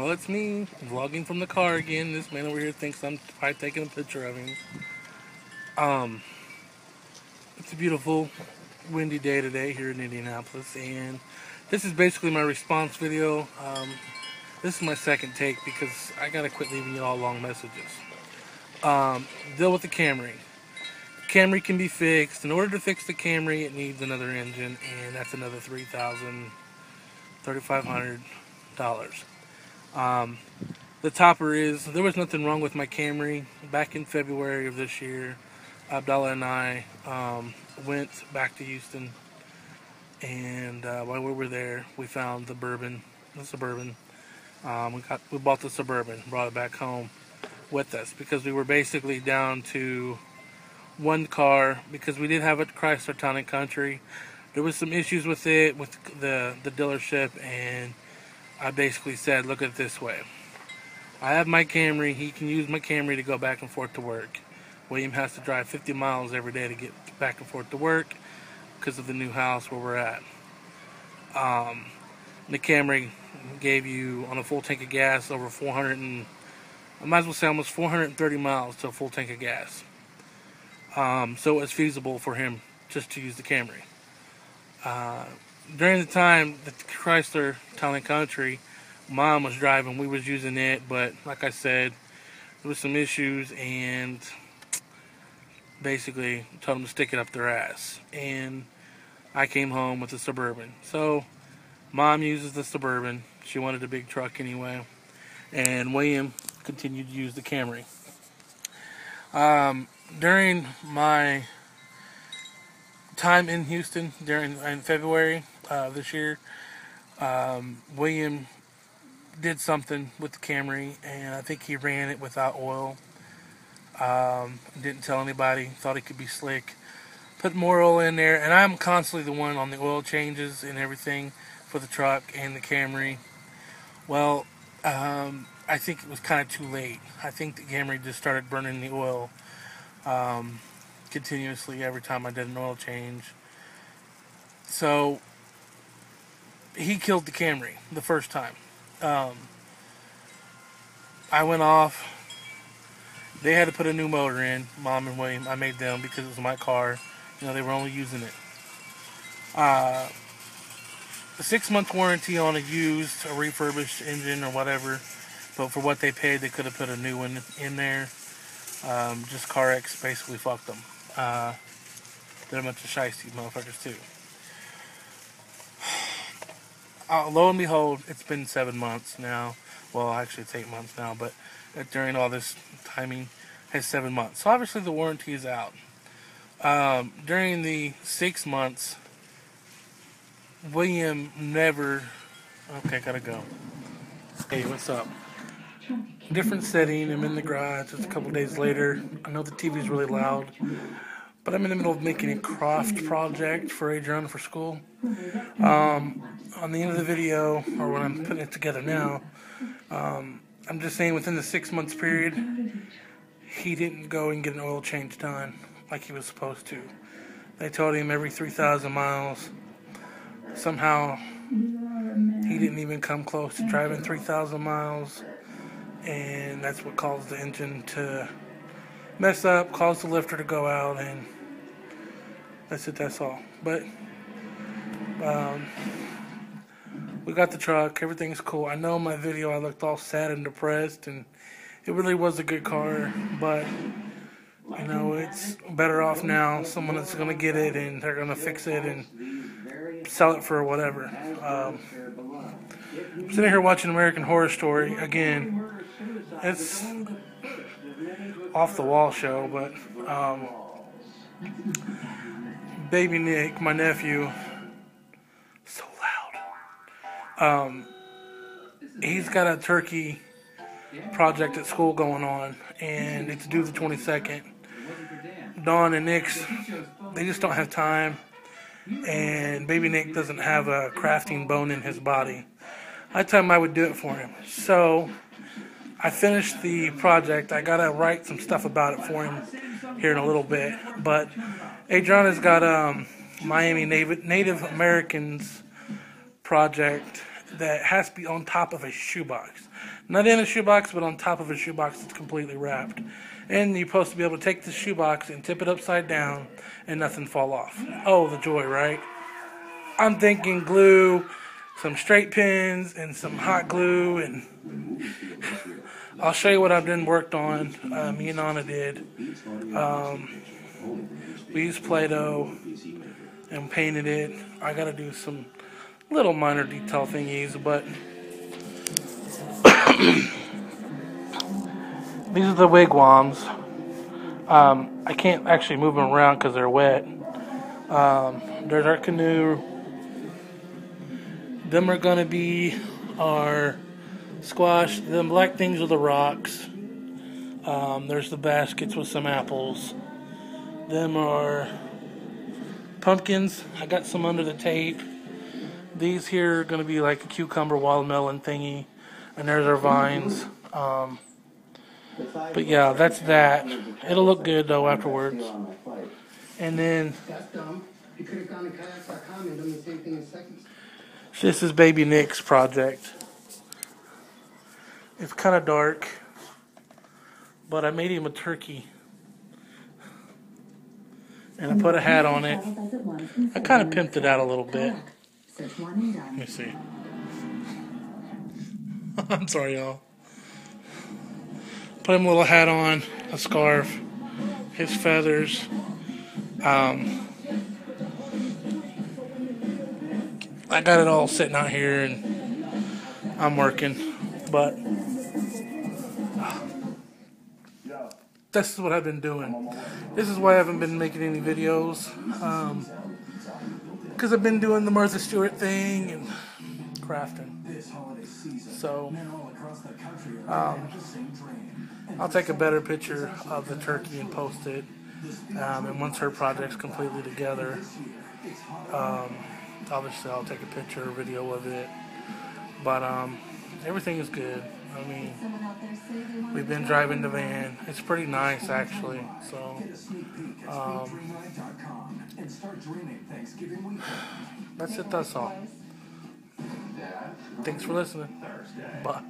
Well, it's me, vlogging from the car again. This man over here thinks I'm probably taking a picture of him. Um, it's a beautiful, windy day today here in Indianapolis, and this is basically my response video. This is my second take because I gotta quit leaving you all long messages. Deal with the Camry. Camry can be fixed. In order to fix the Camry, it needs another engine, and that's another $3,500. The topper is, there was nothing wrong with my Camry. Back in February of this year, Abdallah and I went back to Houston, and while we were there, we found the Suburban. We bought the Suburban, brought it back home with us because we were basically down to one car because we did have a Chrysler Town & Country. There was some issues with it, with the dealership, and I basically said, look at it this way. I have my Camry. He can use my Camry to go back and forth to work. William has to drive 50 miles every day to get back and forth to work because of the new house where we're at. The Camry gave you, on a full tank of gas, over 430 miles to a full tank of gas. So it was feasible for him just to use the Camry. During the time that the Chrysler Town & Country, Mom was driving, we was using it, but like I said, there was some issues, and basically told them to stick it up their ass. And I came home with the Suburban. So Mom uses the Suburban. She wanted a big truck anyway, and William continued to use the Camry. During my time in Houston in February this year, William did something with the Camry, and I think he ran it without oil. Didn't tell anybody, thought he could be slick. Put more oil in there, and I'm constantly the one on the oil changes and everything for the truck and the Camry. Well, I think it was kind of too late. I think the Camry just started burning the oil continuously every time I did an oil change. So he killed the Camry the first time. I went off. They had to put a new motor in, Mom and William. I made them because it was my car. You know, they were only using it. A 6-month warranty on a used, a refurbished engine or whatever. But for what they paid, they could have put a new one in there. Just CarX basically fucked them. They're a bunch of shiesty motherfuckers too. Lo and behold, it's been 7 months now. Well, actually it's 8 months now, but during all this timing, it's 7 months. So obviously the warranty is out. During the 6 months, William never... Okay, gotta go. Hey, what's up? Different setting. I'm in the garage. It's a couple days later. I know the TV's really loud, but I'm in the middle of making a craft project for Adrian for school. On the end of the video, or when I'm putting it together now, I'm just saying within the 6 months period, he didn't go and get an oil change done like he was supposed to. They told him every 3,000 miles. Somehow, he didn't even come close to driving 3,000 miles. And that's what caused the engine to mess up, caused the lifter to go out, and that's it, that's all. But we got the truck, everything's cool. I know in my video I looked all sad and depressed, and it really was a good car, but you know, it's better off now. Someone that's going to get it, and they're going to fix it and sell it for whatever. I'm sitting here watching American Horror Story again. It's off the wall show, but baby Nick, my nephew, so loud. He's got a turkey project at school going on, and it's due the 22nd. Dawn and Nick's, they just don't have time, and baby Nick doesn't have a crafting bone in his body. I told him I would do it for him. So I finished the project. I gotta write some stuff about it for him here in a little bit. But Adriana's got Miami Native Americans project that has to be on top of a shoebox. Not in a shoebox, but on top of a shoebox that's completely wrapped. And you're supposed to be able to take the shoebox and tip it upside down and nothing fall off. Oh, the joy, right? I'm thinking glue, some straight pins, and some hot glue, and I'll show you what I've done worked on. Me and Anna did. We used Play-Doh and painted it. I gotta do some little minor detail thingies, but these are the wigwams. I can't actually move them around because they're wet. There's our canoe. Them are gonna be our squash. Them black things are the rocks. There's the baskets with some apples. Them are pumpkins. I got some under the tape. These here are gonna be like a cucumber watermelon thingy, and there's our vines. But yeah, that's that. It'll look good though afterwards. And then this is Baby Nick's project. It's kind of dark, but I made him a turkey. And I put a hat on it. I kind of pimped it out a little bit. Let me see. I'm sorry, y'all. Put him a little hat on, a scarf, his feathers. I got it all sitting out here and I'm working, but this is what I've been doing. This is why I haven't been making any videos, because I've been doing the Martha Stewart thing and crafting. So I'll take a better picture of the turkey and post it, and once her project's completely together, obviously I'll take a picture or video of it. But everything is good. I mean, we've been driving the van. It's pretty nice, actually. So that's it. That's all. Thanks for listening. Bye.